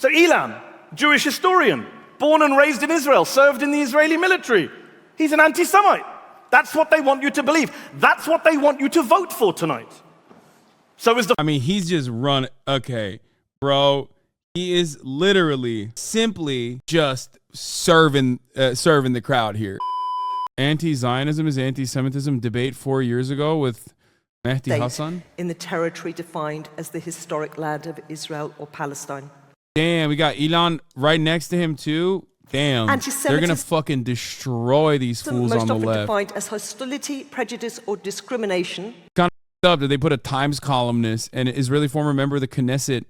So Elam, Jewish historian, born and raised in Israel, served in the Israeli military. He's an anti-Semite. That's what they want you to believe. That's what they want you to vote for tonight. So is the... I mean, he's just run. Okay, bro. He is literally simply just serving the crowd here. Anti-Zionism is anti-Semitism debate 4 years ago with Mehdi Hasan. In the territory defined as the historic land of Israel or Palestine. Damn, we got Elon right next to him too. Damn, they're gonna fucking destroy these fools on the left. Most often defined as hostility, prejudice, or discrimination. Kind of up that they put a Times columnist and an Israeli former member of the Knesset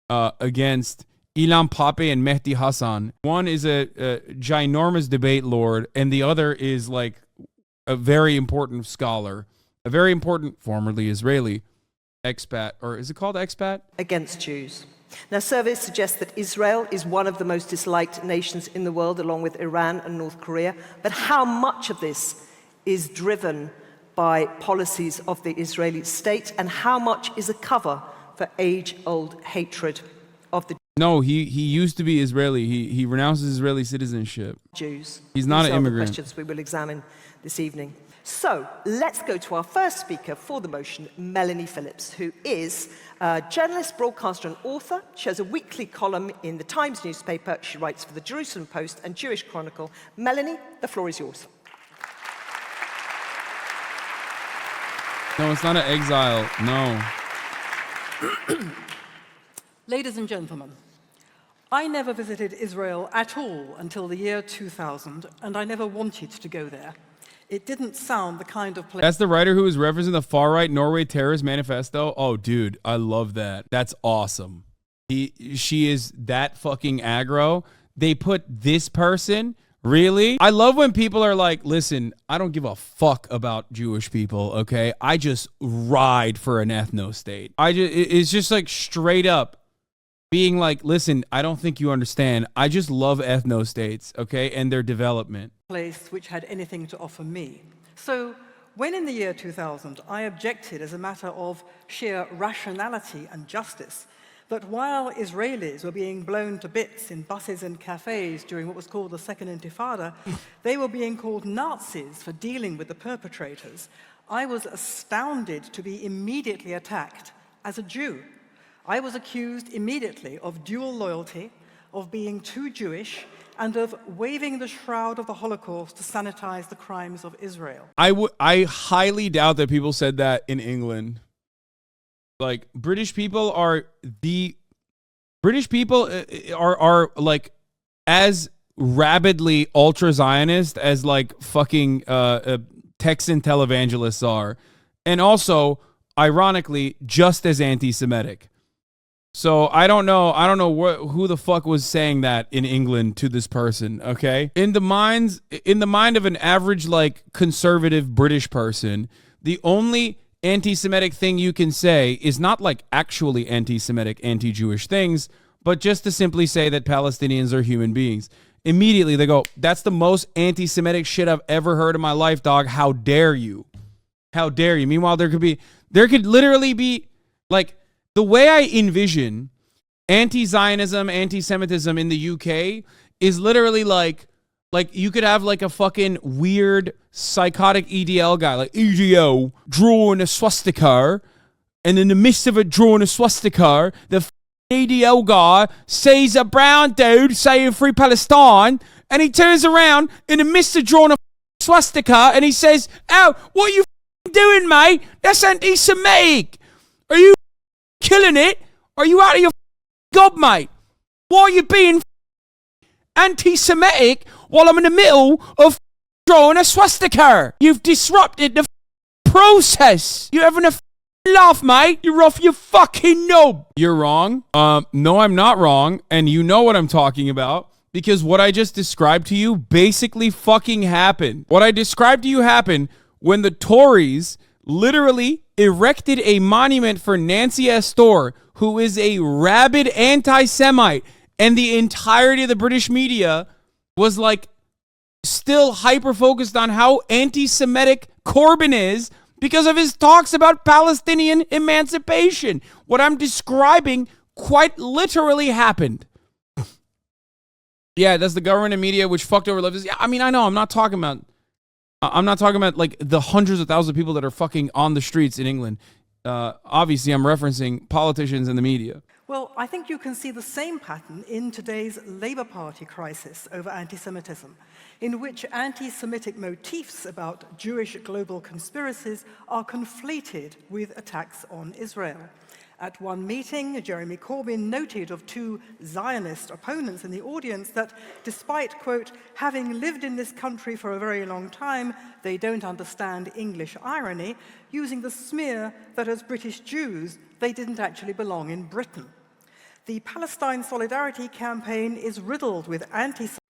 against Ilan Pappé and Mehdi Hasan. One is a ginormous debate lord, and the other is like a very important scholar, a very important formerly Israeli expat, or is it called expat? Against Jews. Now, surveys suggest that Israel is one of the most disliked nations in the world, along with Iran and North Korea. But how much of this is driven by policies of the Israeli state, and how much is a cover for age-old hatred of the No, he used to be Israeli. He renounces Israeli citizenship. Jews. He's not an immigrant. These are the questions we will examine this evening. So let's go to our first speaker for the motion, Melanie Phillips, who is a journalist, broadcaster, and author. She has a weekly column in the Times newspaper. She writes for the Jerusalem Post and Jewish Chronicle. Melanie, the floor is yours. No, it's not an exile. No. Ladies and gentlemen, I never visited Israel at all until the year 2000, and I never wanted to go there. It didn't sound the kind of place... That's the writer who was referencing the far-right Norway terrorist manifesto? Oh, dude, I love that. That's awesome. She is that fucking aggro. They put this person... Really? I love when people are like, listen, I don't give a fuck about Jewish people, okay? I just ride for an ethno-state. It's just like straight up being like, listen, I don't think you understand. I just love ethno-states, okay, and their development. Place which had anything to offer me. So when in the year 2000 I objected as a matter of sheer rationality and justice that while Israelis were being blown to bits in buses and cafes during what was called the Second Intifada, they were being called Nazis for dealing with the perpetrators, I was astounded to be immediately attacked as a Jew. I was accused immediately of dual loyalty, of being too Jewish, and of waving the shroud of the Holocaust to sanitize the crimes of Israel. I highly doubt that people said that in England. Like, British people are like as rabidly ultra-Zionist as like fucking Texan televangelists are. And also, ironically, just as anti-Semitic. So I don't know who the fuck was saying that in England to this person, okay? In the mind of an average, like, conservative British person, the only anti-Semitic thing you can say is not like actually anti-Semitic, anti-Jewish things, but just to simply say that Palestinians are human beings. Immediately they go, that's the most anti-Semitic shit I've ever heard in my life, dog. How dare you? How dare you? Meanwhile, there could literally be, like, the way I envision anti-Zionism, anti-Semitism in the UK is literally like you could have like a fucking weird psychotic EDL guy, like EDL drawing a swastika, and in the midst of it drawing a swastika, the EDL guy sees a brown dude saying free Palestine, and he turns around in the midst of drawing a swastika, and he says, "Oh, what are you doing, mate? That's anti-Semitic. Are you killing it? Are you out of your gob, mate? Why are you being anti-Semitic while I'm in the middle of drawing a swastika? You've disrupted the process. You're having a laugh, mate. You're off your fucking knob." You're wrong. No, I'm not wrong. And you know what I'm talking about, because what I just described to you basically fucking happened. What I described to you happened when the Tories literally erected a monument for Nancy Astor, who is a rabid anti-Semite, and the entirety of the British media was like still hyper-focused on how anti-Semitic Corbyn is because of his talks about Palestinian emancipation. What I'm describing quite literally happened. Yeah, that's the government and media which fucked over leftists. Yeah, I mean, I know. I'm not talking about like the hundreds of thousands of people that are fucking on the streets in England. Obviously, I'm referencing politicians and the media. Well, I think you can see the same pattern in today's Labour Party crisis over anti-Semitism, in which anti-Semitic motifs about Jewish global conspiracies are conflated with attacks on Israel. At one meeting, Jeremy Corbyn noted of two Zionist opponents in the audience that despite, quote, having lived in this country for a very long time, they don't understand English irony, using the smear that as British Jews, they didn't actually belong in Britain. The Palestine Solidarity Campaign is riddled with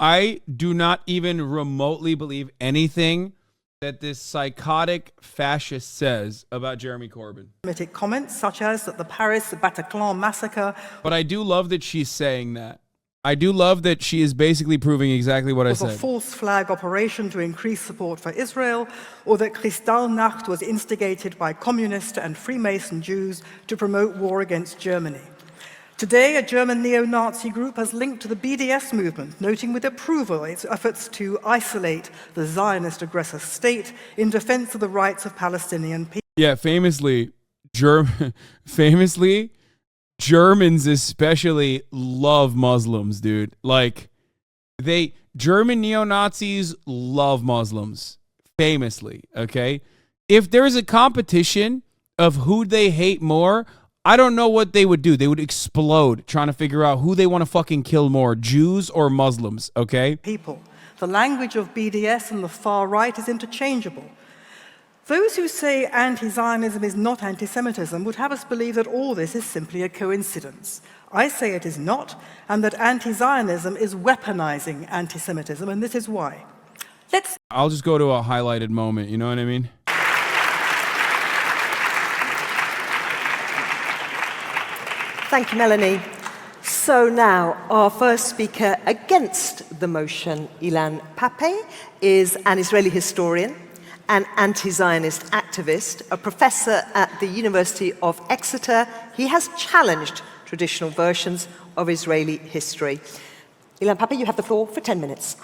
I do not even remotely believe anything that this psychotic fascist says about Jeremy Corbyn. anti-Semitic comments, such as that the Paris Bataclan massacre But I do love that she's saying that. I do love that she is basically proving exactly what I was a said. false flag operation to increase support for Israel, or that Kristallnacht was instigated by communist and Freemason Jews to promote war against Germany. Today, a German neo-Nazi group has linked to the BDS movement, noting with approval its efforts to isolate the Zionist aggressor state in defense of the rights of Palestinian people. Yeah, famously, Germans especially love Muslims, dude. Like, German neo-Nazis love Muslims, famously, okay? If there's a competition of who they hate more, I don't know what they would do. They would explode trying to figure out who they want to fucking kill more, Jews or Muslims, okay? People. The language of BDS and the far right is interchangeable. Those who say anti-Zionism is not anti-Semitism would have us believe that all this is simply a coincidence. I say it is not, and that anti-Zionism is weaponizing anti-Semitism, and this is why. I'll just go to a highlighted moment, you know what I mean? Thank you, Melanie. So now, our first speaker against the motion, Ilan Pappé, is an Israeli historian, an anti-Zionist activist, a professor at the University of Exeter. He has challenged traditional versions of Israeli history. Ilan Pappé, you have the floor for 10 minutes.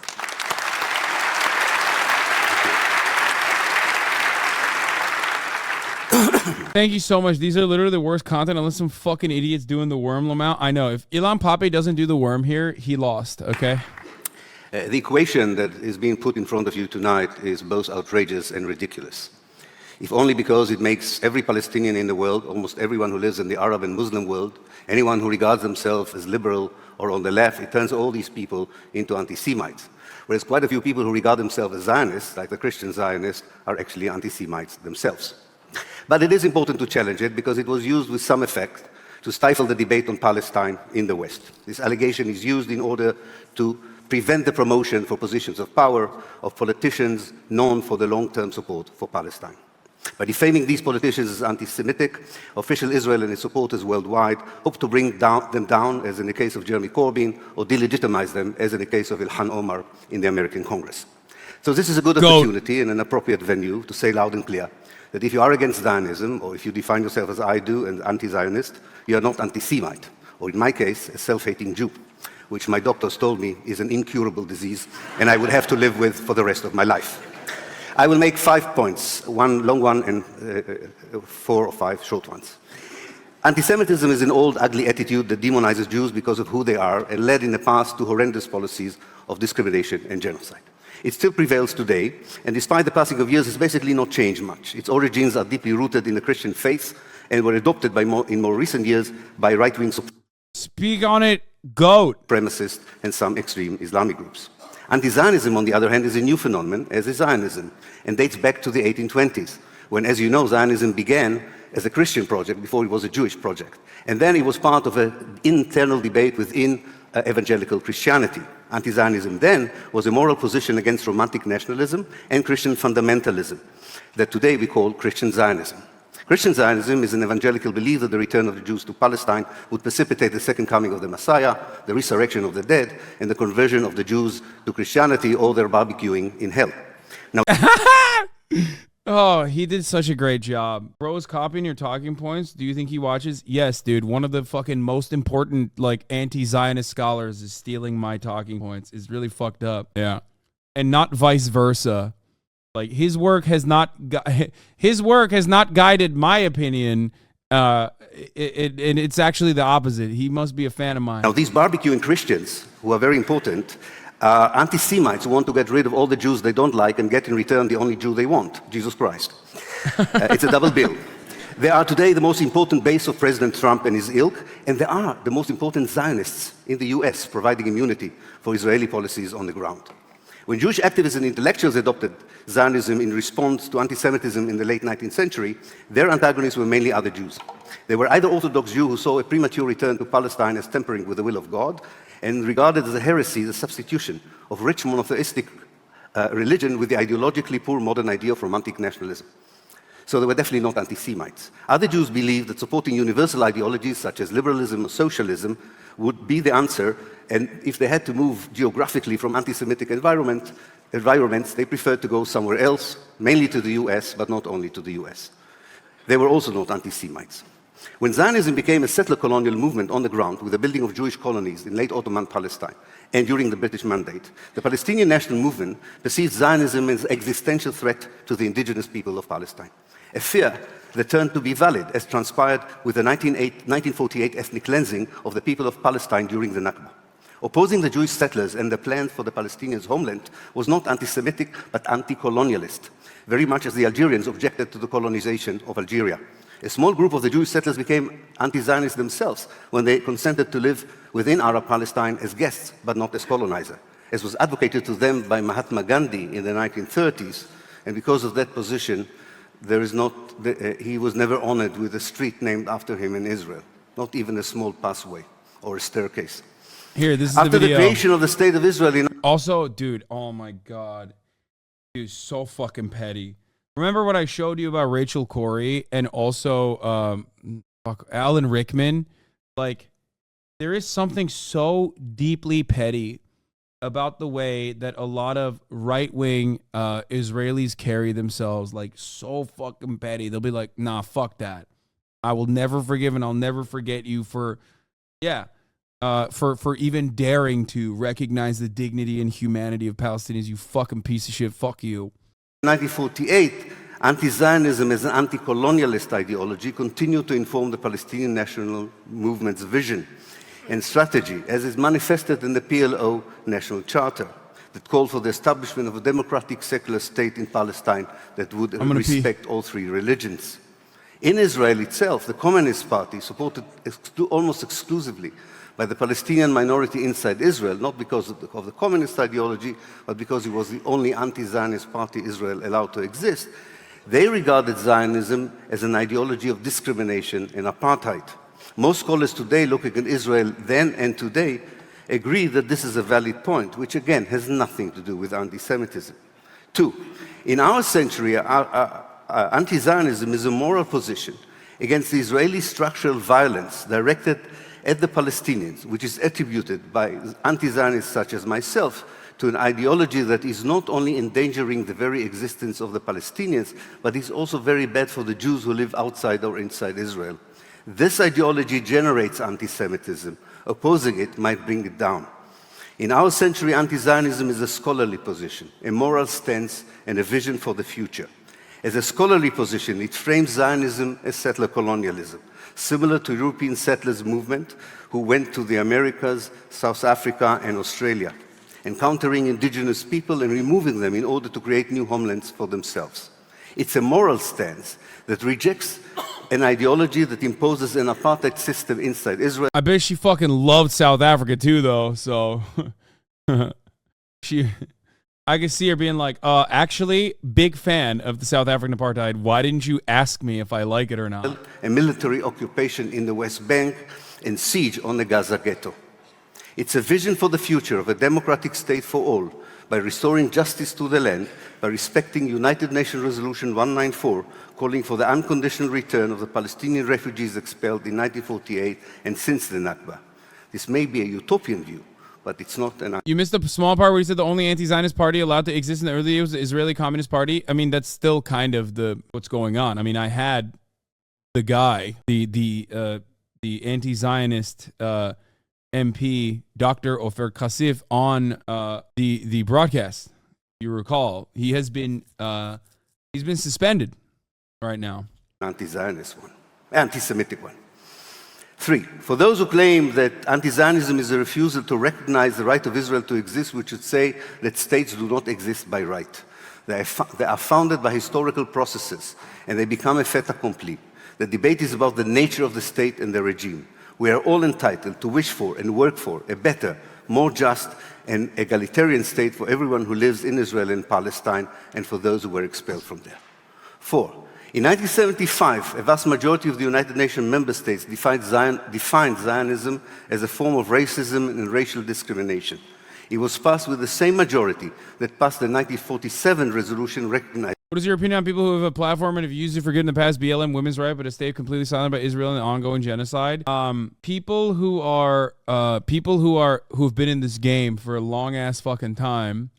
Thank you so much. These are literally the worst content unless some fucking idiots doing the worm Lamau. I know. If Ilan Pappé doesn't do the worm here, he lost, okay? The equation that is being put in front of you tonight is both outrageous and ridiculous. If only because it makes every Palestinian in the world, almost everyone who lives in the Arab and Muslim world, anyone who regards themselves as liberal or on the left, it turns all these people into anti-Semites. Whereas quite a few people who regard themselves as Zionists, like the Christian Zionists, are actually anti-Semites themselves. But it is important to challenge it because it was used with some effect to stifle the debate on Palestine in the West. This allegation is used in order to prevent the promotion for positions of power of politicians known for the long-term support for Palestine. By defaming these politicians as anti-Semitic, official Israel and its supporters worldwide hope to bring them down, as in the case of Jeremy Corbyn, or delegitimize them, as in the case of Ilhan Omar in the American Congress. So this is a good opportunity and an appropriate venue to say loud and clear that if you are against Zionism, or if you define yourself as I do, and anti-Zionist, you are not anti-Semite, or in my case, a self-hating Jew, which my doctors told me is an incurable disease, and I would have to live with for the rest of my life. I will make 5 points, one long one and 4 or 5 short ones. Anti-Semitism is an old, ugly attitude that demonizes Jews because of who they are and led in the past to horrendous policies of discrimination and genocide. It still prevails today, and despite the passing of years, it's basically not changed much. Its origins are deeply rooted in the Christian faith and were adopted in more recent years by right-wing Speak on it, goat. supremacists and some extreme Islamic groups. Anti-Zionism, on the other hand, is a new phenomenon, as is Zionism, and dates back to the 1820s, when, as you know, Zionism began as a Christian project before it was a Jewish project. And then it was part of an internal debate within evangelical Christianity. Anti-Zionism then was a moral position against romantic nationalism and Christian fundamentalism that today we call Christian Zionism. Christian Zionism is an evangelical belief that the return of the Jews to Palestine would precipitate the second coming of the Messiah, the resurrection of the dead, and the conversion of the Jews to Christianity or their barbecuing in hell. Now, Oh, he did such a great job. Bro is copying your talking points. Do you think he watches? Yes, dude. One of the fucking most important like anti-Zionist scholars is stealing my talking points. It's really fucked up. Yeah. And not vice versa. Like his work has not guided my opinion. And it's actually the opposite. He must be a fan of mine. Now, these barbecuing Christians, who are very important, are anti-Semites who want to get rid of all the Jews they don't like and get in return the only Jew they want, Jesus Christ. It's a double bill. They are today the most important base of President Trump and his ilk, and they are the most important Zionists in the US, providing immunity for Israeli policies on the ground. When Jewish activists and intellectuals adopted Zionism in response to anti-Semitism in the late 19th century, their antagonists were mainly other Jews. They were either Orthodox Jews who saw a premature return to Palestine as tampering with the will of God, and regarded as a heresy the substitution of rich monotheistic religion with the ideologically poor modern idea of romantic nationalism. So they were definitely not anti-Semites. Other Jews believed that supporting universal ideologies such as liberalism or socialism would be the answer, and if they had to move geographically from anti-Semitic environments, they preferred to go somewhere else, mainly to the US, but not only to the US. They were also not anti-Semites. When Zionism became a settler colonial movement on the ground with the building of Jewish colonies in late Ottoman Palestine and during the British Mandate, the Palestinian national movement perceived Zionism as an existential threat to the indigenous people of Palestine. A fear that turned to be valid as transpired with the 1948 ethnic cleansing of the people of Palestine during the Nakba. Opposing the Jewish settlers and the plans for the Palestinians' homeland was not anti-Semitic but anti-colonialist, very much as the Algerians objected to the colonization of Algeria. A small group of the Jewish settlers became anti-Zionist themselves when they consented to live within Arab Palestine as guests, but not as colonizer, as was advocated to them by Mahatma Gandhi in the 1930s. And because of that position, he was never honored with a street named after him in Israel, not even a small pathway or a staircase. Here, this is After the video. the creation of the State of Israel Also, dude, oh my God. Dude, so fucking petty. Remember what I showed you about Rachel Corrie and also Alan Rickman? Like, there is something so deeply petty about the way that a lot of right-wing Israelis carry themselves, like so fucking petty. They'll be like, nah, fuck that. I will never forgive and I'll never forget you for even daring to recognize the dignity and humanity of Palestinians, you fucking piece of shit. Fuck you. 1948, anti-Zionism as an anti-colonialist ideology continued to inform the Palestinian national movement's vision and strategy, as is manifested in the PLO National Charter, that called for the establishment of a democratic secular state in Palestine that would respect all three religions. In Israel itself, the Communist Party, supported almost exclusively by the Palestinian minority inside Israel, not because of the communist ideology, but because it was the only anti-Zionist party Israel allowed to exist, they regarded Zionism as an ideology of discrimination and apartheid. Most scholars today looking at Israel then and today agree that this is a valid point, which again has nothing to do with anti-Semitism. Two, in our century, anti-Zionism is a moral position against the Israeli structural violence directed at the Palestinians, which is attributed by anti-Zionists such as myself to an ideology that is not only endangering the very existence of the Palestinians, but is also very bad for the Jews who live outside or inside Israel. This ideology generates anti-Semitism. Opposing it might bring it down. In our century, anti-Zionism is a scholarly position, a moral stance, and a vision for the future. As a scholarly position, it frames Zionism as settler colonialism, similar to European settlers movement who went to the Americas, South Africa, and Australia, encountering indigenous people and removing them in order to create new homelands for themselves. It's a moral stance that rejects an ideology that imposes an apartheid system inside Israel. I bet she fucking loved South Africa too, though, so I could see her being like, actually, big fan of the South African apartheid. Why didn't you ask me if I like it or not? A military occupation in the West Bank and siege on the Gaza ghetto. It's a vision for the future of a democratic state for all, by restoring justice to the land, by respecting United Nations Resolution 194, calling for the unconditional return of the Palestinian refugees expelled in 1948 and since the Nakba. This may be a utopian view, but it's not an... You missed the small part where he said the only anti-Zionist party allowed to exist in the early years was the Israeli Communist Party. I mean, that's still kind of what's going on. I mean, I had the guy, the anti-Zionist MP, Dr. Ofer Kassif, on the broadcast. You recall, he has been he's been suspended right now. Anti-Zionist one, anti-Semitic one. 3, for those who claim that anti-Zionism is a refusal to recognize the right of Israel to exist, we should say that states do not exist by right. They are founded by historical processes, and they become a fait accompli. The debate is about the nature of the state and the regime. We are all entitled to wish for and work for a better, more just and egalitarian state for everyone who lives in Israel and Palestine, and for those who were expelled from there. 4, in 1975, a vast majority of the United Nations member states defined Zionism as a form of racism and racial discrimination. It was passed with the same majority that passed the 1947 resolution recognizing. What is your opinion on people who have a platform and have used it for good in the past, BLM, women's rights, but have stayed completely silent about Israel and the ongoing genocide? People who've been in this game for a long ass fucking time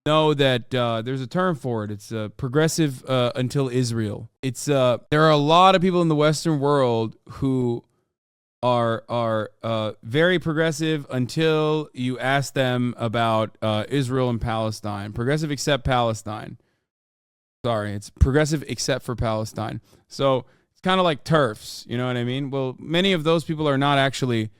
know that there's a term for it. It's progressive until Israel. It's there are a lot of people in the Western world who are very progressive until you ask them about Israel and Palestine. Progressive except Palestine. Sorry, it's progressive except for Palestine. So it's kind of like TERFs, you know what I mean? Well, many of those people are not actually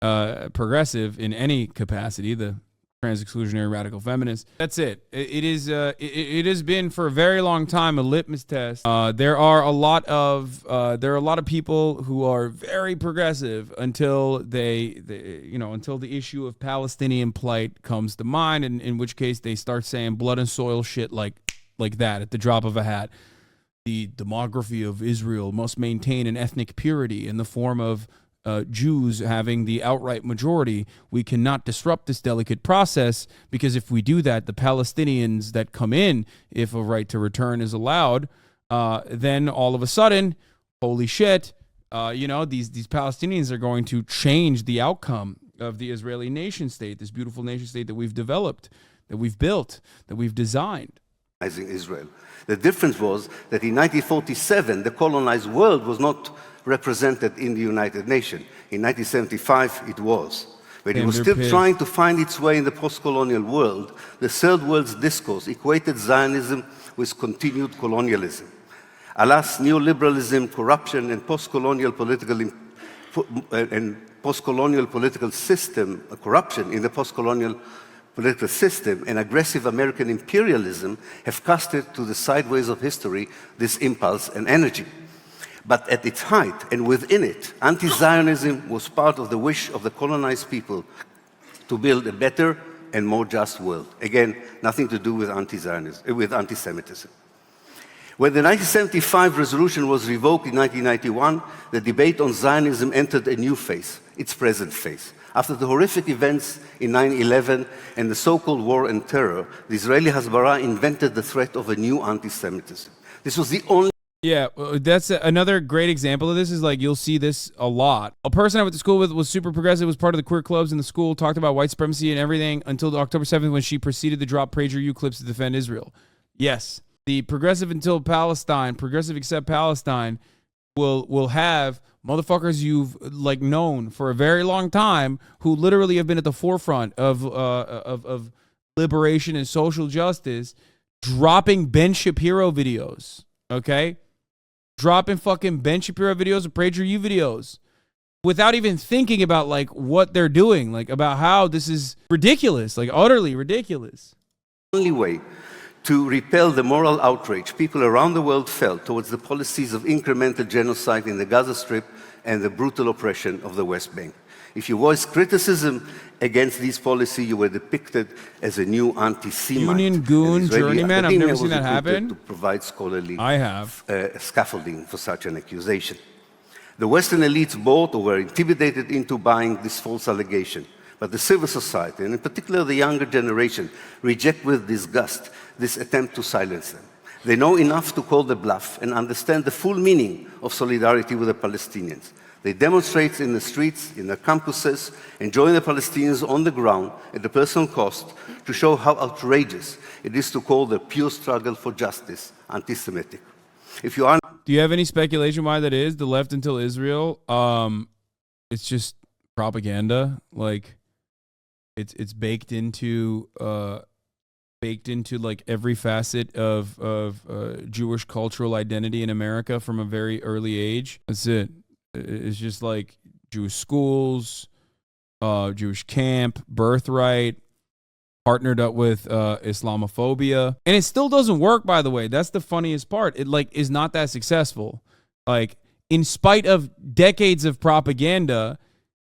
progressive in any capacity. The trans-exclusionary radical feminists. That's it. It has been for a very long time a litmus test. There are a lot of people who are very progressive until until the issue of Palestinian plight comes to mind, and in which case they start saying blood and soil shit like that at the drop of a hat. The demography of Israel must maintain an ethnic purity in the form of Jews having the outright majority. We cannot disrupt this delicate process, because if we do that, the Palestinians that come in, if a right to return is allowed, then all of a sudden, holy shit, these Palestinians are going to change the outcome of the Israeli nation state, this beautiful nation state that we've developed, that we've built, that we've designed. Israel. The difference was that in 1947, the colonized world was not represented in the United Nations. In 1975, it was. But it was still trying to find its way in the post-colonial world. The Third World's discourse equated Zionism with continued colonialism. Alas, neoliberalism, corruption, and post-colonial political system, corruption in the post-colonial political system, and aggressive American imperialism have casted to the sideways of history this impulse and energy. But at its height and within it, anti-Zionism was part of the wish of the colonized people to build a better and more just world. Again, nothing to do with anti-Semitism. When the 1975 resolution was revoked in 1991, the debate on Zionism entered a new phase, its present phase. After the horrific events in 9/11 and the so-called war and terror, the Israeli Hasbara invented the threat of a new anti-Semitism. This was the only... Yeah, that's another great example of this. Is like, you'll see this a lot. A person I went to school with was super progressive, was part of the queer clubs in the school, talked about white supremacy and everything until October 7th, when she proceeded to drop PragerU clips to defend Israel. Yes, the progressive until Palestine, progressive except Palestine, will have motherfuckers you've known for a very long time who literally have been at the forefront of liberation and social justice, dropping Ben Shapiro videos, okay? Dropping fucking Ben Shapiro videos and PragerU videos without even thinking about what they're doing, about how this is ridiculous, utterly ridiculous. The only way to repel the moral outrage people around the world felt towards the policies of incremental genocide in the Gaza Strip and the brutal oppression of the West Bank. If you voiced criticism against these policies, you were depicted as a new anti-Semite. Union goon, journeyman. I've never seen that happen. To provide scholarly scaffolding for such an accusation. The Western elites bought or were intimidated into buying this false allegation. But the civil society, and in particular the younger generation, reject with disgust this attempt to silence them. They know enough to call the bluff and understand the full meaning of solidarity with the Palestinians. They demonstrate in the streets, in the campuses, and join the Palestinians on the ground at a personal cost to show how outrageous it is to call the pure struggle for justice anti-Semitic. If you are Do you have any speculation why that is? The left until Israel, it's just propaganda. Like it's baked into like every facet of Jewish cultural identity in America from a very early age. That's it. It's just like Jewish schools, Jewish camp, birthright, partnered up with Islamophobia. And it still doesn't work, by the way. That's the funniest part. It like is not that successful. Like, in spite of decades of propaganda,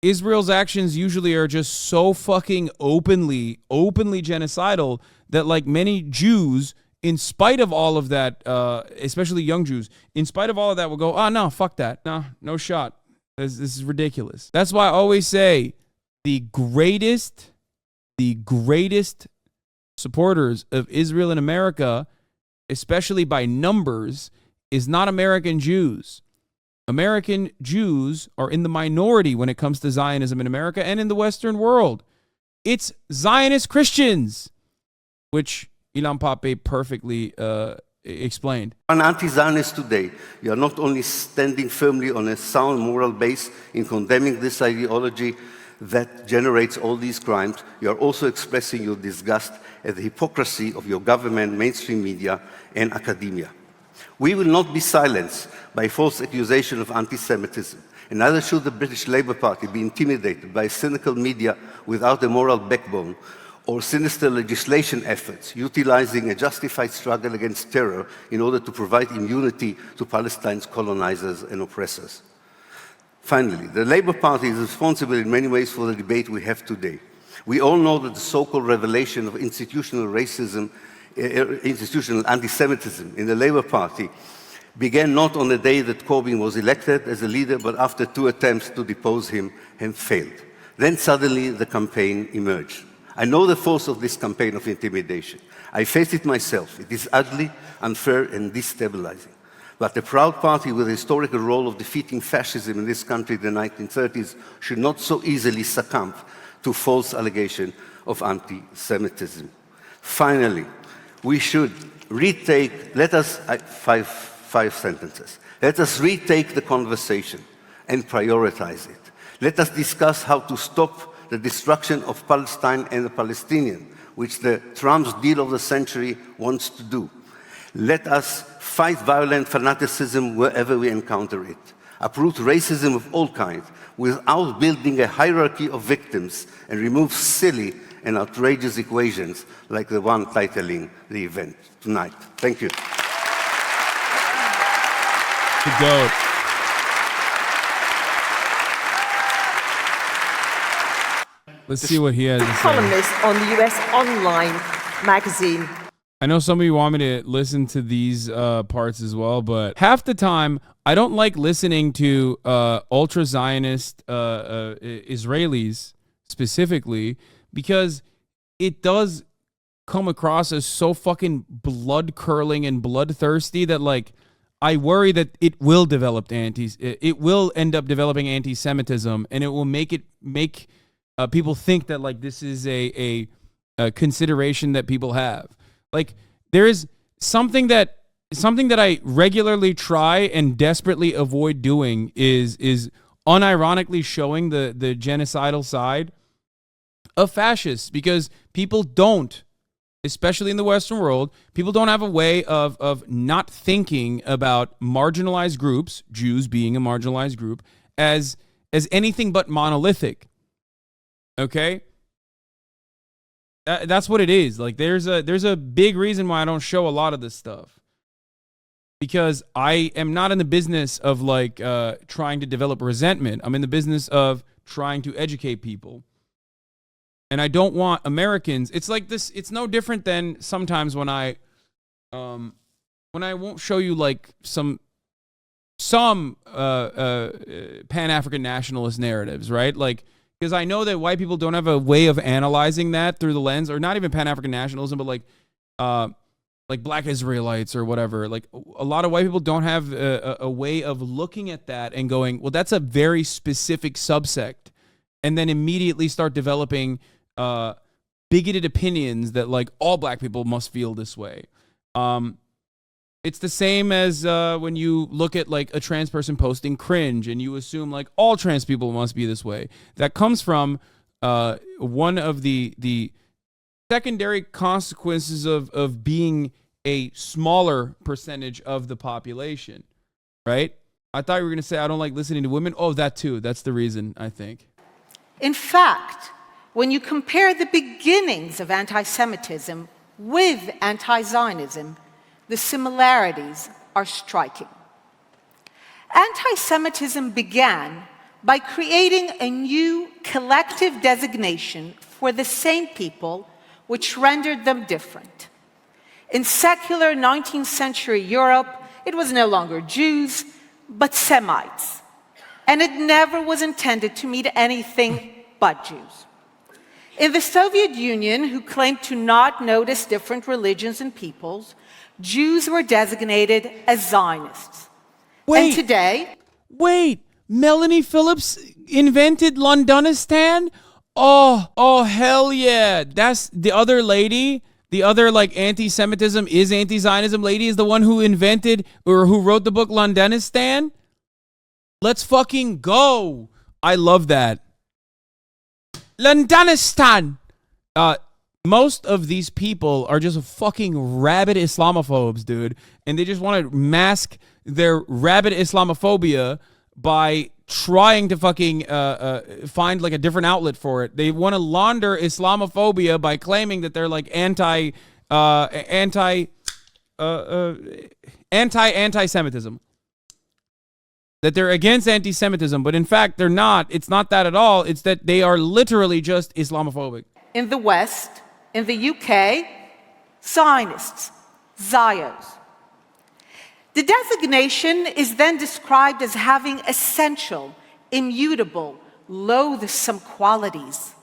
Israel's actions usually are just so fucking openly genocidal that like many Jews, in spite of all of that, especially young Jews, in spite of all of that, will go, oh, no, fuck that. No shot. This is ridiculous. That's why I always say the greatest supporters of Israel in America, especially by numbers, is not American Jews. American Jews are in the minority when it comes to Zionism in America and in the Western world. It's Zionist Christians, which Ilan Pape perfectly explained. an anti-Zionist today, you are not only standing firmly on a sound moral base in condemning this ideology that generates all these crimes, you are also expressing your disgust at the hypocrisy of your government, mainstream media, and academia. We will not be silenced by false accusation of anti-Semitism, and neither should the British Labour Party be intimidated by cynical media without a moral backbone or sinister legislation efforts utilizing a justified struggle against terror in order to provide immunity to Palestine's colonizers and oppressors. Finally, the Labour Party is responsible in many ways for the debate we have today. We all know that the so-called revelation of institutional racism, institutional anti-Semitism in the Labour Party began not on the day that Corbyn was elected as a leader, but after 2 attempts to depose him and failed. Then suddenly the campaign emerged. I know the force of this campaign of intimidation. I faced it myself. It is ugly, unfair, and destabilizing. But the proud party with the historical role of defeating fascism in this country in the 1930s should not so easily succumb to false allegation of anti-Semitism. Finally, we should retake, five sentences. Let us retake the conversation and prioritize it. Let us discuss how to stop the destruction of Palestine and the Palestinians, which the Trump's deal of the century wants to do. Let us fight violent fanaticism wherever we encounter it. Uproot racism of all kinds without building a hierarchy of victims and remove silly and outrageous equations like the one titling the event tonight. Thank you. The GOAT. Let's see what he has to say. Columnist on the US Online magazine. I know some of you want me to listen to these parts as well, but half the time I don't like listening to ultra-Zionist Israelis specifically because it does come across as so fucking blood-curling and bloodthirsty that, like, I worry that it will develop it will end up developing anti-Semitism, and it will make people think that, like, this is a consideration that people have. Like, there is something that I regularly try and desperately avoid doing is unironically showing the genocidal side of fascists, because people don't, especially in the Western world, people don't have a way of not thinking about marginalized groups, Jews being a marginalized group, as anything but monolithic. Okay? That's what it is. Like, there's a big reason why I don't show a lot of this stuff, because I am not in the business of, like, trying to develop resentment. I'm in the business of trying to educate people. And I don't want Americans. It's like this. It's no different than sometimes when I won't show you, like, some Pan-African nationalist narratives, right? Like, because I know that white people don't have a way of analyzing that through the lens, or not even Pan-African nationalism, but like black Israelites or whatever. Like a lot of white people don't have a way of looking at that and going, well, that's a very specific subsect, and then immediately start developing bigoted opinions that like all black people must feel this way. It's the same as when you look at like a trans person posting cringe and you assume like all trans people must be this way. That comes from one of the secondary consequences of being a smaller percentage of the population, right? I thought you were going to say, I don't like listening to women. Oh, that too. That's the reason, I think. In fact, when you compare the beginnings of anti-Semitism with anti-Zionism, the similarities are striking. Anti-Semitism began by creating a new collective designation for the same people, which rendered them different. In secular 19th century Europe, it was no longer Jews, but Semites. And it never was intended to mean anything but Jews. In the Soviet Union, who claimed to not notice different religions and peoples, Jews were designated as Zionists. And today... Wait, Melanie Phillips invented Londonistan? Oh, hell yeah. That's the other lady. The other, like, anti-Semitism is anti-Zionism lady is the one who invented or who wrote the book Londonistan? Let's fucking go. I love that. Londonistan. Most of these people are just fucking rabid Islamophobes, dude. And they just want to mask their rabid Islamophobia by trying to fucking find like a different outlet for it. They want to launder Islamophobia by claiming that they're like anti-Semitism. That they're against anti-Semitism, but in fact they're not. It's not that at all. It's that they are literally just Islamophobic. In the West, in the UK, Zionists, Zios. The designation is then described as having essential, immutable, loathsome qualities.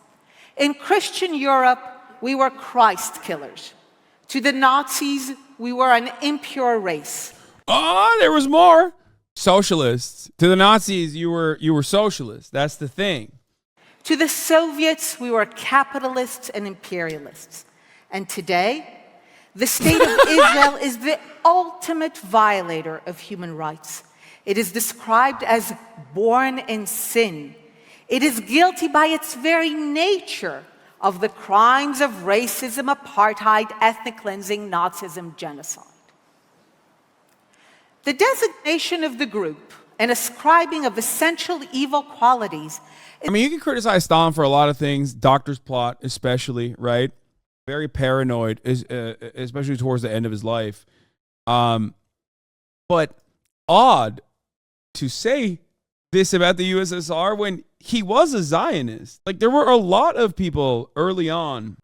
In Christian Europe, we were Christ killers. To the Nazis, we were an impure race. Oh, there was more. Socialists. To the Nazis, you were socialists. That's the thing. To the Soviets, we were capitalists and imperialists. And today, the state of Israel is the ultimate violator of human rights. It is described as born in sin. It is guilty by its very nature of the crimes of racism, apartheid, ethnic cleansing, Nazism, genocide. The designation of the group and ascribing of essential evil qualities. I mean, you can criticize Stalin for a lot of things, doctor's plot especially, right? Very paranoid, especially towards the end of his life. But odd to say this about the USSR when he was a Zionist. Like, there were a lot of people early on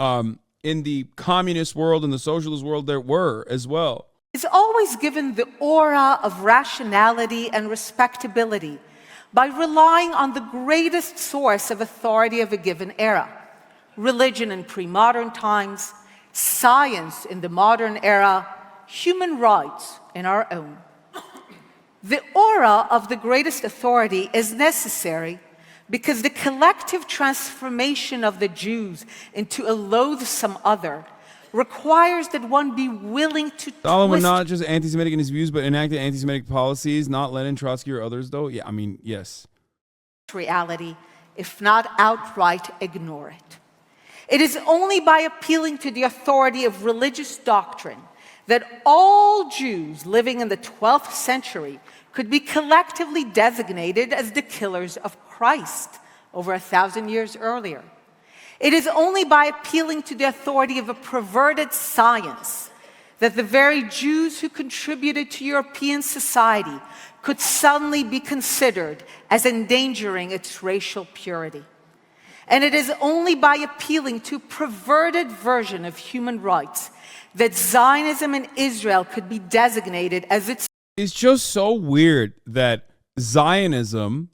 in the communist world and the socialist world there were as well. Is always given the aura of rationality and respectability by relying on the greatest source of authority of a given era: religion in pre-modern times, science in the modern era, human rights in our own. The aura of the greatest authority is necessary because the collective transformation of the Jews into a loathsome other requires that one be willing to Stalin was not just anti-Semitic in his views, but enacted anti-Semitic policies, not Lenin, Trotsky, or others, though? Yeah, I mean, yes. Reality, if not outright ignore it. It is only by appealing to the authority of religious doctrine that all Jews living in the 12th century could be collectively designated as the killers of Christ over 1,000 years earlier. It is only by appealing to the authority of a perverted science that the very Jews who contributed to European society could suddenly be considered as endangering its racial purity. And it is only by appealing to a perverted version of human rights that Zionism in Israel could be designated as its... It's just so weird that Zionism,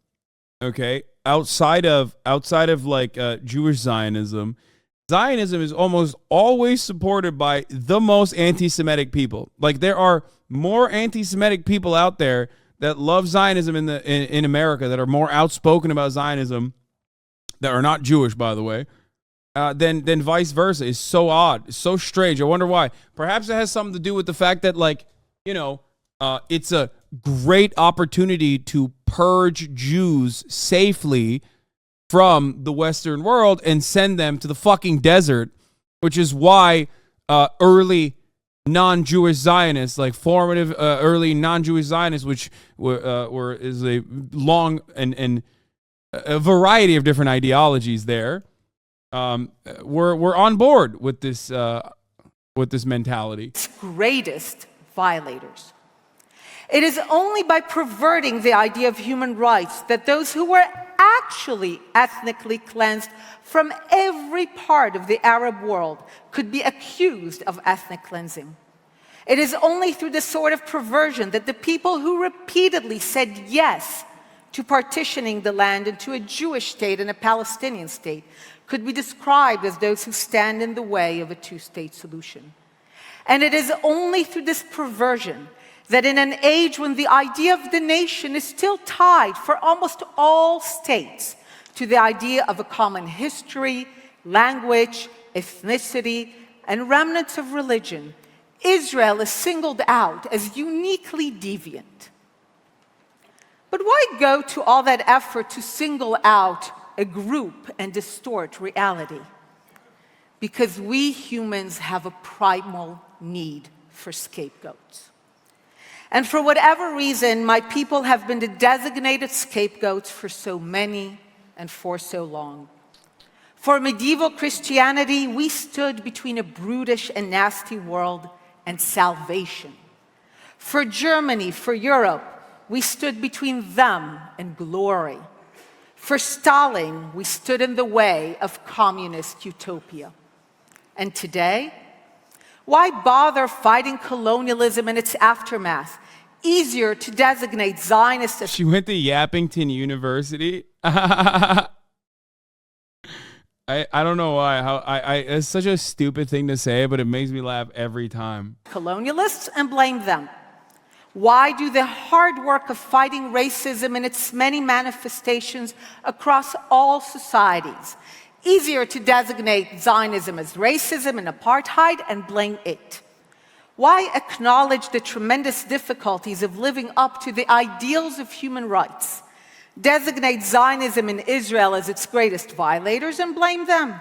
okay, outside of like Jewish Zionism, Zionism is almost always supported by the most anti-Semitic people. Like, there are more anti-Semitic people out there that love Zionism in America, that are more outspoken about Zionism, that are not Jewish, by the way, than vice versa. It's so odd. It's so strange. I wonder why. Perhaps it has something to do with the fact that, like, you know, it's a great opportunity to purge Jews safely from the Western world and send them to the fucking desert, which is why early non-Jewish Zionists, like formative early non-Jewish Zionists, which is a long and a variety of different ideologies there, were on board with this mentality. Greatest violators. It is only by perverting the idea of human rights that those who were actually ethnically cleansed from every part of the Arab world could be accused of ethnic cleansing. It is only through this sort of perversion that the people who repeatedly said yes to partitioning the land into a Jewish state and a Palestinian state could be described as those who stand in the way of a two-state solution. And it is only through this perversion that in an age when the idea of the nation is still tied for almost all states to the idea of a common history, language, ethnicity, and remnants of religion, Israel is singled out as uniquely deviant. But why go to all that effort to single out a group and distort reality? Because we humans have a primal need for scapegoats. And for whatever reason, my people have been the designated scapegoats for so many and for so long. For medieval Christianity, we stood between a brutish and nasty world and salvation. For Germany, for Europe, we stood between them and glory. For Stalin, we stood in the way of communist utopia. And today, why bother fighting colonialism and its aftermath? Easier to designate Zionists as... She went to Yappington University. I don't know why. It's such a stupid thing to say, but it makes me laugh every time. Colonialists and blame them. Why do the hard work of fighting racism in its many manifestations across all societies? Easier to designate Zionism as racism and apartheid and blame it. Why acknowledge the tremendous difficulties of living up to the ideals of human rights? Designate Zionism in Israel as its greatest violators and blame them.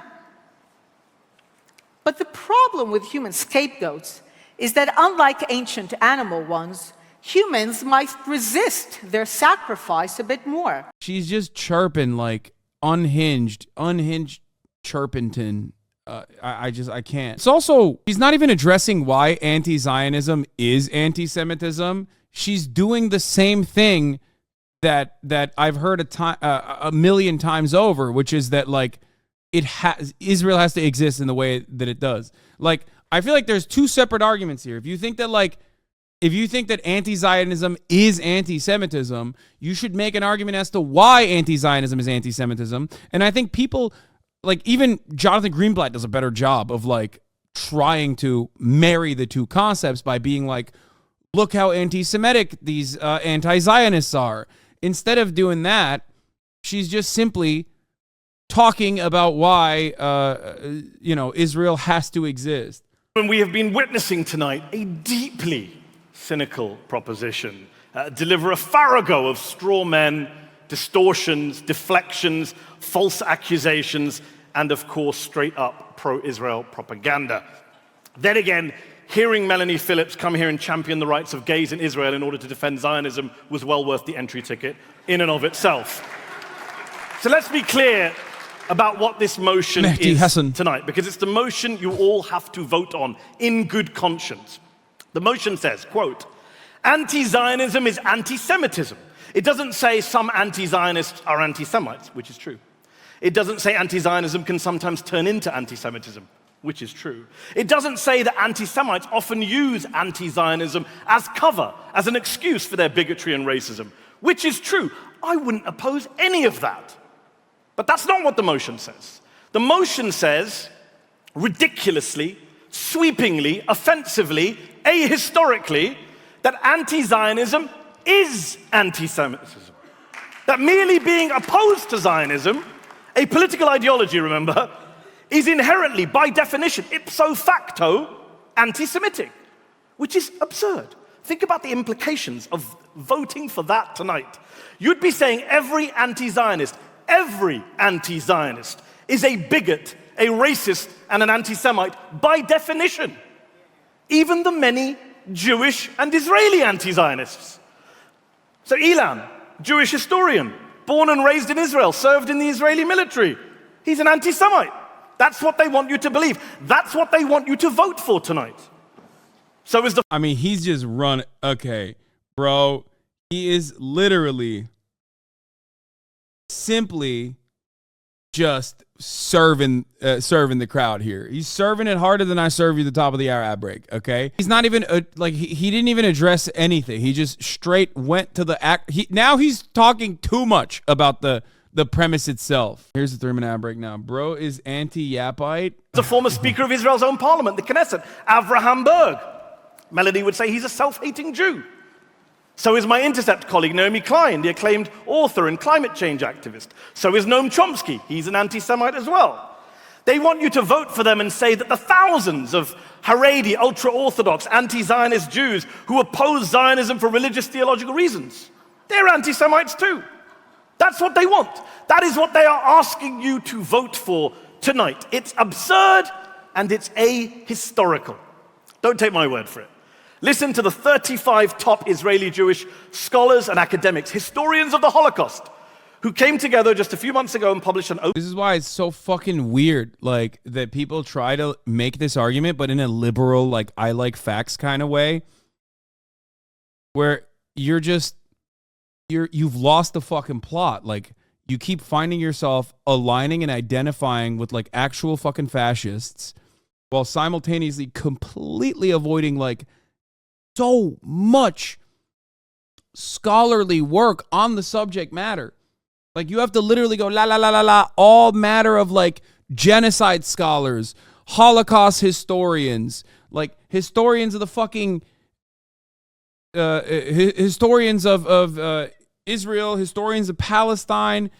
But the problem with human scapegoats is that unlike ancient animal ones, humans might resist their sacrifice a bit more. She's just chirping like unhinged chirpington. I can't. It's also, she's not even addressing why anti-Zionism is anti-Semitism. She's doing the same thing that I've heard a million times over, which is that, like, Israel has to exist in the way that it does. Like, I feel like there's two separate arguments here. If you think that anti-Zionism is anti-Semitism, you should make an argument as to why anti-Zionism is anti-Semitism. And I think people, like, even Jonathan Greenblatt does a better job of, like, trying to marry the two concepts by being like, look how anti-Semitic these anti-Zionists are. Instead of doing that, she's just simply talking about why, Israel has to exist. And we have been witnessing tonight a deeply cynical proposition deliver a farrago of straw men, distortions, deflections, false accusations, and of course, straight up pro-Israel propaganda. Then again, hearing Melanie Phillips come here and champion the rights of gays in Israel in order to defend Zionism was well worth the entry ticket in and of itself. So let's be clear about what this motion Mehdi is Hasan. tonight, because it's the motion you all have to vote on in good conscience. The motion says, quote, anti-Zionism is anti-Semitism. It doesn't say some anti-Zionists are anti-Semites, which is true. It doesn't say anti-Zionism can sometimes turn into anti-Semitism, which is true. It doesn't say that anti-Semites often use anti-Zionism as cover, as an excuse for their bigotry and racism, which is true. I wouldn't oppose any of that. But that's not what the motion says. The motion says ridiculously, sweepingly, offensively, ahistorically, that anti-Zionism is anti-Semitism. That merely being opposed to Zionism, a political ideology, remember, is inherently, by definition, ipso facto, anti-Semitic, which is absurd. Think about the implications of voting for that tonight. You'd be saying every anti-Zionist is a bigot, a racist, and an anti-Semite by definition. Even the many Jewish and Israeli anti-Zionists. So Ilan, Jewish historian, born and raised in Israel, served in the Israeli military. He's an anti-Semite. That's what they want you to believe. That's what they want you to vote for tonight. So is the... I mean, he's just run. Okay, bro. He is literally simply just serving the crowd here. He's serving it harder than I serve you at the top of the hour ad break, okay? He's not even, like, he didn't even address anything. He just straight went to the act. Now he's talking too much about the premise itself. Here's the 3-minute ad break now. Bro is anti-Yapite. The former Speaker of Israel's own parliament, the Knesset, Avraham Berg. Melody would say he's a self-hating Jew. So is my Intercept colleague, Naomi Klein, the acclaimed author and climate change activist. So is Noam Chomsky. He's an anti-Semite as well. They want you to vote for them and say that the thousands of Haredi, ultra-Orthodox, anti-Zionist Jews who oppose Zionism for religious theological reasons, they're anti-Semites too. That's what they want. That is what they are asking you to vote for tonight. It's absurd and it's ahistorical. Don't take my word for it. Listen to the 35 top Israeli Jewish scholars and academics, historians of the Holocaust, who came together just a few months ago and published an... This is why it's so fucking weird, like, that people try to make this argument, but in a liberal, like, I like facts kind of way, where you've lost the fucking plot. Like, you keep finding yourself aligning and identifying with, like, actual fucking fascists, while simultaneously completely avoiding, like, so much scholarly work on the subject matter. Like, you have to literally go la la la la la, all matter of, like, genocide scholars, Holocaust historians, like historians of the fucking historians of Israel, historians of Palestine,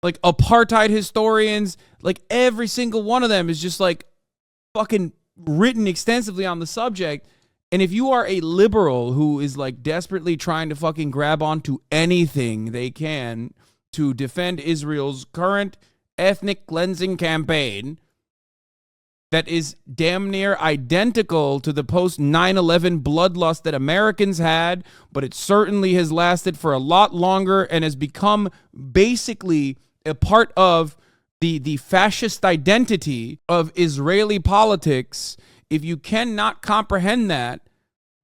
like apartheid historians, like every single one of them is just like fucking written extensively on the subject. And if you are a liberal who is like desperately trying to fucking grab onto anything they can to defend Israel's current ethnic cleansing campaign that is damn near identical to the post 9/11 bloodlust that Americans had, but it certainly has lasted for a lot longer and has become basically a part of the fascist identity of Israeli politics. If you cannot comprehend that,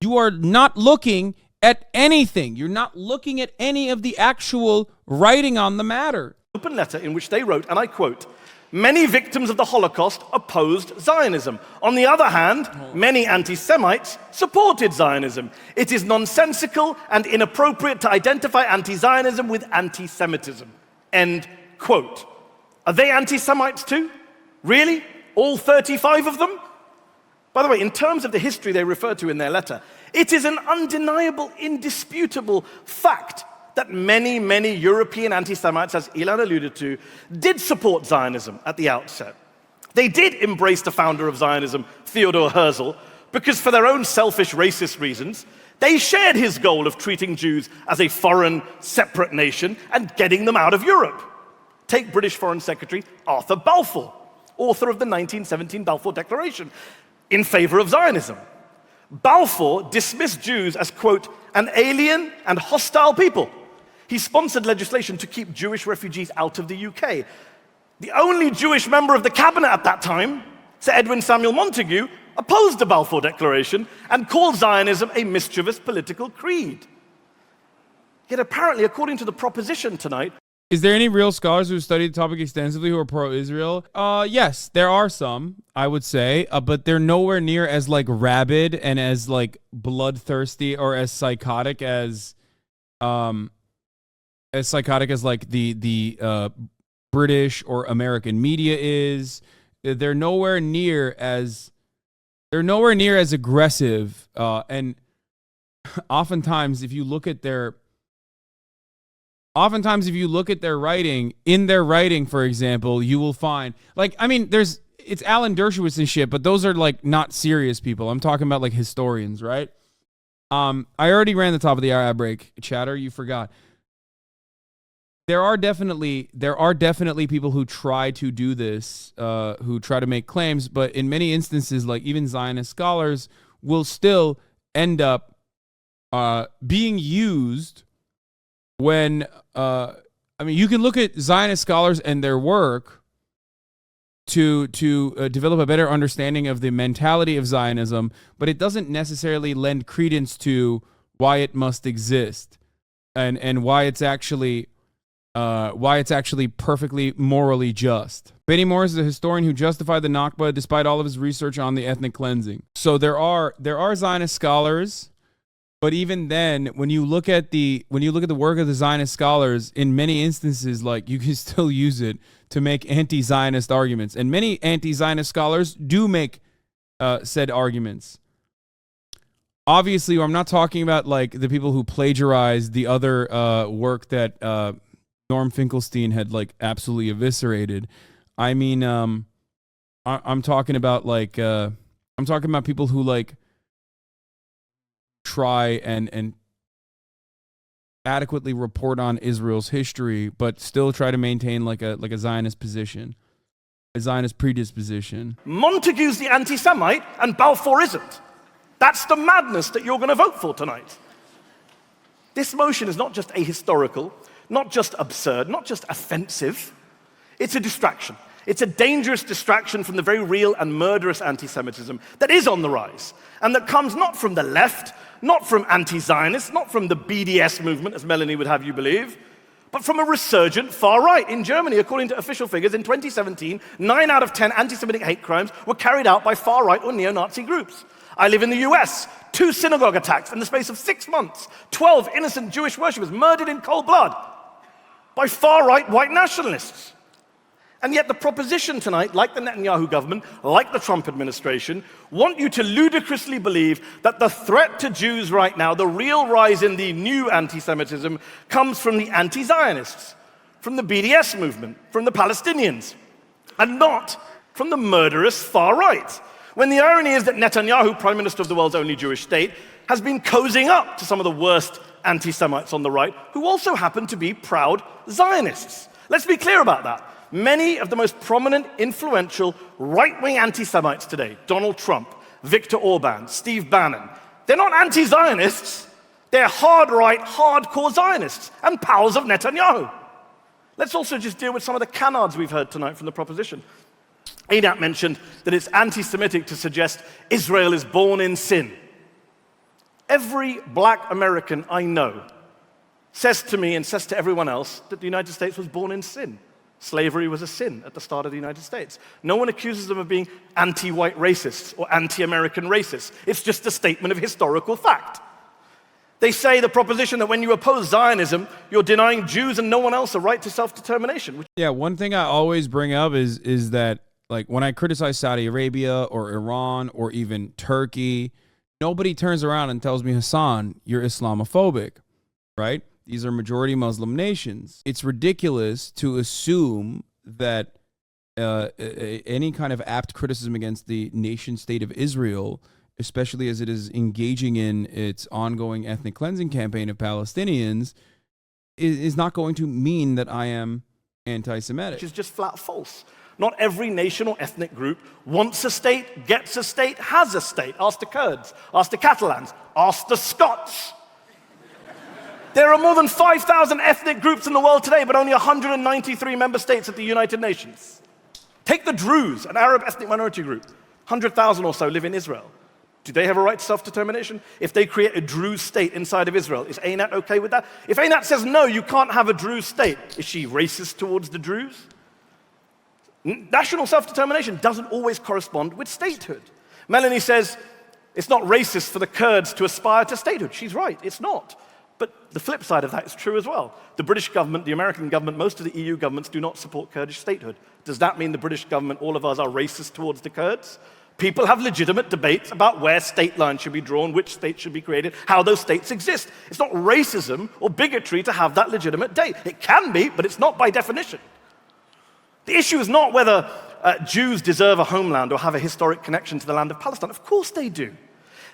you are not looking at anything. You're not looking at any of the actual writing on the matter. Open letter in which they wrote, and I quote, "Many victims of the Holocaust opposed Zionism. On the other hand, many anti-Semites supported Zionism. It is nonsensical and inappropriate to identify anti-Zionism with anti-Semitism." End quote. Are they anti-Semites too? Really? All 35 of them? By the way, in terms of the history they refer to in their letter, it is an undeniable, indisputable fact that many, many European anti-Semites, as Ilan alluded to, did support Zionism at the outset. They did embrace the founder of Zionism, Theodor Herzl, because for their own selfish racist reasons, they shared his goal of treating Jews as a foreign, separate nation and getting them out of Europe. Take British Foreign Secretary Arthur Balfour, author of the 1917 Balfour Declaration, in favor of Zionism. Balfour dismissed Jews as, quote, an alien and hostile people. He sponsored legislation to keep Jewish refugees out of the UK. The only Jewish member of the cabinet at that time, Sir Edwin Samuel Montagu, opposed the Balfour Declaration and called Zionism a mischievous political creed. Yet apparently, according to the proposition tonight, is there any real scholars who studied the topic extensively who are pro-Israel? Yes, there are some, I would say, but they're nowhere near as like rabid and as like bloodthirsty or as psychotic as like the British or American media is. they're nowhere near as aggressive. And oftentimes, if you look at their writing, in their writing, for example, you will find, like, I mean, it's Alan Dershowitz and shit, but those are like not serious people. I'm talking about like historians, right? I already ran the top of the hour ad break. Chatter, you forgot. There are definitely people who try to do this, who try to make claims, but in many instances, like even Zionist scholars will still end up being used when, I mean, you can look at Zionist scholars and their work to develop a better understanding of the mentality of Zionism, but it doesn't necessarily lend credence to why it must exist and why it's actually perfectly morally just. Benny Morris is a historian who justified the Nakba despite all of his research on the ethnic cleansing. So there are Zionist scholars, but even then, when you look at the work of the Zionist scholars, in many instances, like, you can still use it to make anti-Zionist arguments, and many anti-Zionist scholars do make said arguments. Obviously, I'm not talking about like the people who plagiarized the other work that Norm Finkelstein had like absolutely eviscerated. I mean, I'm talking about like people who like try and adequately report on Israel's history, but still try to maintain like a Zionist position, a Zionist predisposition. Montague's the anti-Semite and Balfour isn't. That's the madness that you're going to vote for tonight. This motion is not just ahistorical, not just absurd, not just offensive. It's a distraction. It's a dangerous distraction from the very real and murderous anti-Semitism that is on the rise, and that comes not from the left, not from anti-Zionists, not from the BDS movement, as Melanie would have you believe, but from a resurgent far right. In Germany, according to official figures, in 2017, 9 out of 10 anti-Semitic hate crimes were carried out by far right or neo-Nazi groups. I live in the US. 2 synagogue attacks in the space of 6 months. 12 innocent Jewish worshippers murdered in cold blood by far-right white nationalists. And yet the proposition tonight, like the Netanyahu government, like the Trump administration, want you to ludicrously believe that the threat to Jews right now, the real rise in the new anti-Semitism, comes from the anti-Zionists, from the BDS movement, from the Palestinians, and not from the murderous far right. When the irony is that Netanyahu, prime minister of the world's only Jewish state, has been cozying up to some of the worst anti-Semites on the right, who also happen to be proud Zionists. Let's be clear about that. Many of the most prominent, influential, right-wing anti-Semites today, Donald Trump, Viktor Orban, Steve Bannon, they're not anti-Zionists. They're hard-right, hardcore Zionists and pals of Netanyahu. Let's also just deal with some of the canards we've heard tonight from the proposition. Einat mentioned that it's anti-Semitic to suggest Israel is born in sin. Every black American I know says to me and says to everyone else that the United States was born in sin. Slavery was a sin at the start of the United States. No one accuses them of being anti-white racists or anti-American racists. It's just a statement of historical fact. They say the proposition that when you oppose Zionism, you're denying Jews and no one else a right to self-determination. Yeah, one thing I always bring up is that, like, when I criticize Saudi Arabia or Iran or even Turkey, nobody turns around and tells me, Hasan, you're Islamophobic, right? These are majority Muslim nations. It's ridiculous to assume that any kind of apt criticism against the nation state of Israel, especially as it is engaging in its ongoing ethnic cleansing campaign of Palestinians, is not going to mean that I am anti-Semitic. Which is just flat false. Not every nation or ethnic group wants a state, gets a state, has a state. Ask the Kurds, ask the Catalans, ask the Scots. There are more than 5,000 ethnic groups in the world today, but only 193 member states at the United Nations. Take the Druze, an Arab ethnic minority group. 100,000 or so live in Israel. Do they have a right to self-determination? If they create a Druze state inside of Israel, is Einat okay with that? If Einat says, no, you can't have a Druze state, is she racist towards the Druze? National self-determination doesn't always correspond with statehood. Melanie says, it's not racist for the Kurds to aspire to statehood. She's right, it's not. But the flip side of that is true as well. The British government, the American government, most of the EU governments do not support Kurdish statehood. Does that mean the British government, all of us, are racist towards the Kurds? People have legitimate debates about where state lines should be drawn, which states should be created, how those states exist. It's not racism or bigotry to have that legitimate debate. It can be, but it's not by definition. The issue is not whether Jews deserve a homeland or have a historic connection to the land of Palestine. Of course they do.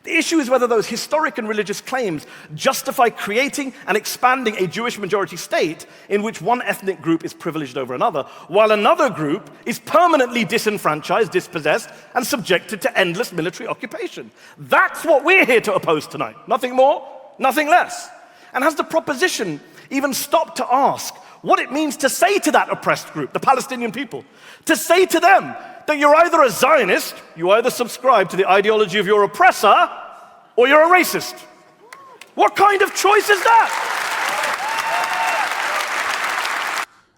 The issue is whether those historic and religious claims justify creating and expanding a Jewish majority state in which one ethnic group is privileged over another, while another group is permanently disenfranchised, dispossessed, and subjected to endless military occupation. That's what we're here to oppose tonight. Nothing more, nothing less. And has the proposition even stopped to ask what it means to say to that oppressed group, the Palestinian people, to say to them that you're either a Zionist, you either subscribe to the ideology of your oppressor, or you're a racist? What kind of choice is that?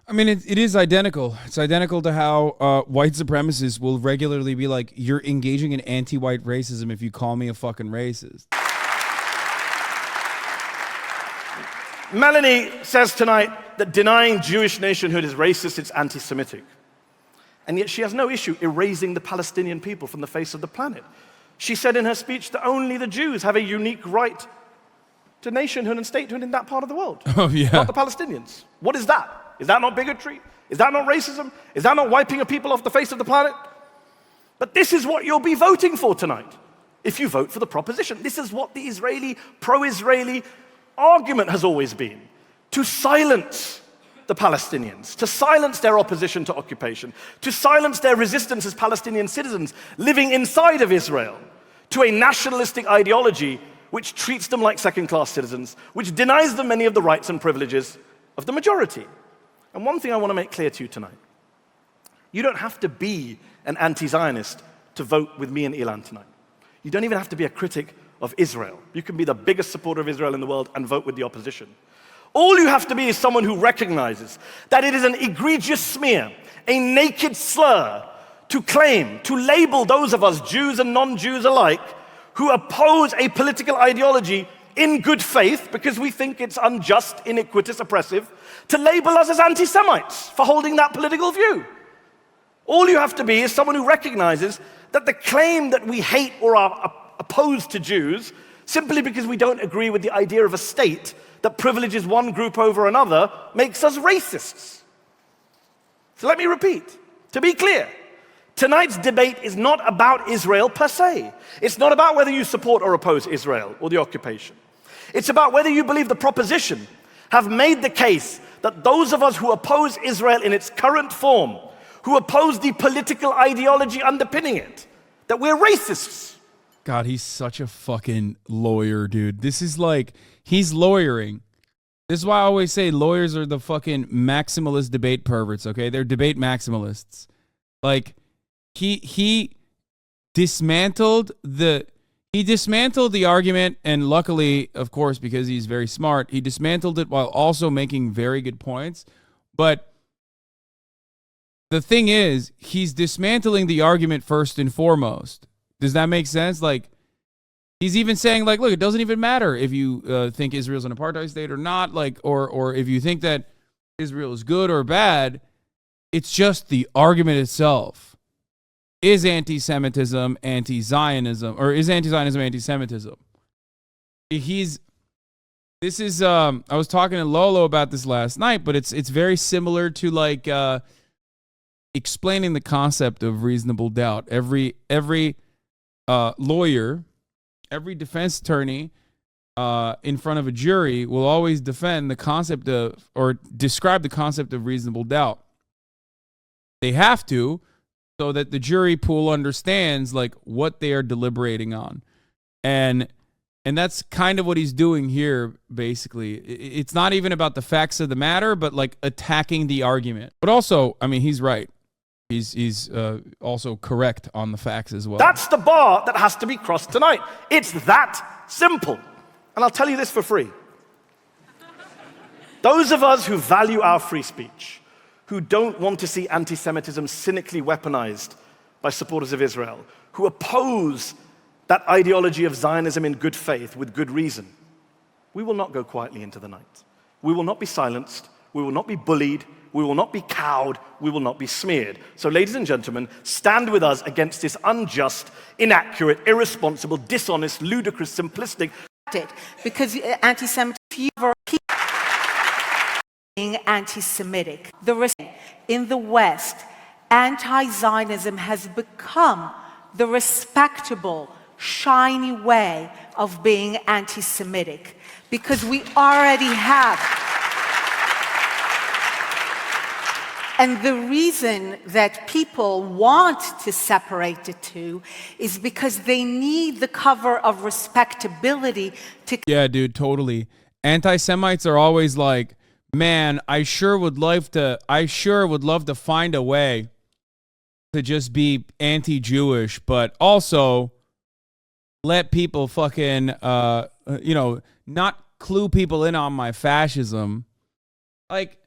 I mean, it is identical. It's identical to how white supremacists will regularly be like, you're engaging in anti-white racism if you call me a fucking racist. Melanie says tonight that denying Jewish nationhood is racist, it's anti-Semitic. And yet she has no issue erasing the Palestinian people from the face of the planet. She said in her speech that only the Jews have a unique right to nationhood and statehood in that part of the world. Oh, yeah. Not the Palestinians. What is that? Is that not bigotry? Is that not racism? Is that not wiping a people off the face of the planet? But this is what you'll be voting for tonight if you vote for the proposition. This is what the Israeli, pro-Israeli argument has always been: to silence the Palestinians, to silence their opposition to occupation, to silence their resistance as Palestinian citizens living inside of Israel to a nationalistic ideology which treats them like second-class citizens, which denies them many of the rights and privileges of the majority. And one thing I want to make clear to you tonight: you don't have to be an anti-Zionist to vote with me and Ilan tonight. You don't even have to be a critic of Israel. You can be the biggest supporter of Israel in the world and vote with the opposition. All you have to be is someone who recognizes that it is an egregious smear, a naked slur, to claim, to label those of us, Jews and non-Jews alike, who oppose a political ideology in good faith because we think it's unjust, iniquitous, oppressive, to label us as anti-Semites for holding that political view. All you have to be is someone who recognizes that the claim that we hate or are opposed to Jews simply because we don't agree with the idea of a state that privileges one group over another makes us racists. So let me repeat, to be clear, tonight's debate is not about Israel per se. It's not about whether you support or oppose Israel or the occupation. It's about whether you believe the proposition have made the case that those of us who oppose Israel in its current form, who oppose the political ideology underpinning it, that we're racists. God, he's such a fucking lawyer, dude. This is like, he's lawyering. This is why I always say lawyers are the fucking maximalist debate perverts, okay? They're debate maximalists. Like, he dismantled the argument, and luckily, of course, because he's very smart, he dismantled it while also making very good points. But the thing is, he's dismantling the argument first and foremost. Does that make sense? Like, he's even saying, like, look, it doesn't even matter if you think Israel's an apartheid state or not, like, or if you think that Israel is good or bad. It's just the argument itself. Is anti-Semitism anti-Zionism, or is anti-Zionism anti-Semitism? I was talking to Lolo about this last night, but it's very similar to like explaining the concept of reasonable doubt. Every lawyer, every defense attorney in front of a jury will always defend the concept of, or describe the concept of reasonable doubt. They have to, so that the jury pool understands like what they are deliberating on. And that's kind of what he's doing here, basically. It's not even about the facts of the matter, but like attacking the argument. But also, I mean, he's right. He's also correct on the facts as well. That's the bar that has to be crossed tonight. It's that simple. And I'll tell you this for free. Those of us who value our free speech, who don't want to see anti-Semitism cynically weaponized by supporters of Israel, who oppose that ideology of Zionism in good faith with good reason, We will not go quietly into the night. We will not be silenced. We will not be bullied. We will not be cowed. We will not be smeared. So, ladies and gentlemen, stand with us against this unjust, inaccurate, irresponsible, dishonest, ludicrous, simplistic. Because anti-Semitism, being anti-Semitic. In the West, anti-Zionism has become the respectable, shiny way of being anti-Semitic, because we already have. And the reason that people want to separate the two is because they need the cover of respectability to... Yeah, dude, totally. Anti-Semites are always like, man, I sure would love to find a way to just be anti-Jewish, but also let people fucking, not clue people in on my fascism. Like,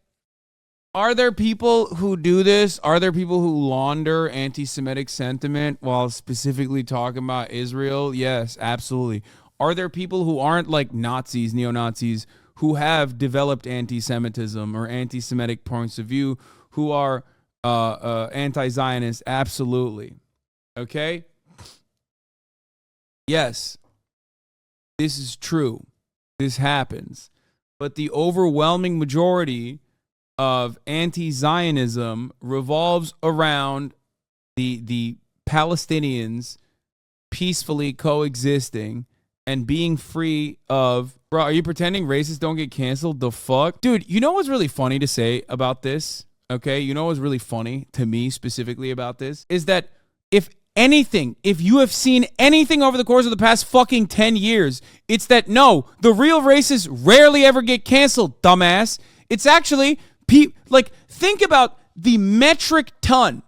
are there people who do this? Are there people who launder anti-Semitic sentiment while specifically talking about Israel? Yes, absolutely. Are there people who aren't like Nazis, neo-Nazis, who have developed anti-Semitism or anti-Semitic points of view, who are anti-Zionist? Absolutely. Okay? Yes, this is true. This happens. But the overwhelming majority of anti-Zionism revolves around the Palestinians peacefully coexisting and being free of... Bro, are you pretending racists don't get canceled? The fuck? Dude, you know what's really funny to say about this? Okay, you know what's really funny to me specifically about this? Is that if you have seen anything over the course of the past fucking 10 years, it's that no, the real racists rarely ever get canceled, dumbass. It's actually... think about the metric ton,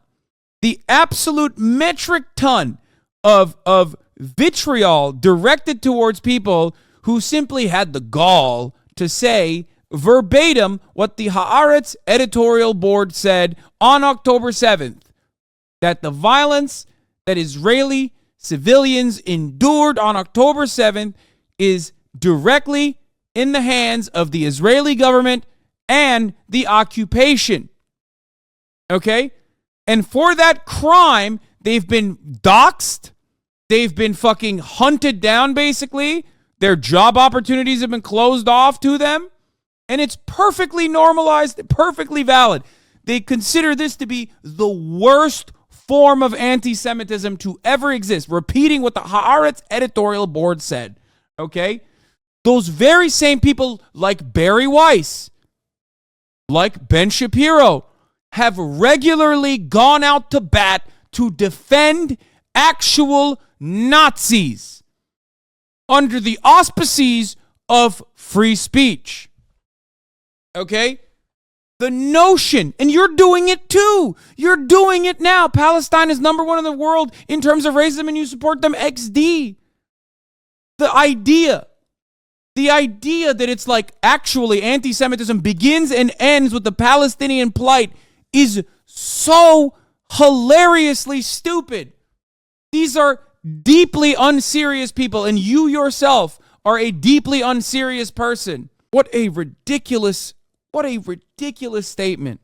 the absolute metric ton of vitriol directed towards people who simply had the gall to say verbatim what the Haaretz editorial board said on October 7th, that the violence that Israeli civilians endured on October 7th is directly in the hands of the Israeli government and the occupation. Okay? And for that crime, they've been doxxed. They've been fucking hunted down, basically. Their job opportunities have been closed off to them. And it's perfectly normalized, perfectly valid. They consider this to be the worst form of anti-Semitism to ever exist, repeating what the Haaretz editorial board said. Okay? Those very same people, like Barry Weiss, like Ben Shapiro, have regularly gone out to bat to defend actual Nazis under the auspices of free speech. Okay? The notion, and you're doing it too. You're doing it now. Palestine is #1 in the world in terms of racism, and you support them XD. The idea that it's like actually anti-Semitism begins and ends with the Palestinian plight is so hilariously stupid. These are deeply unserious people, and you yourself are a deeply unserious person. What a ridiculous statement.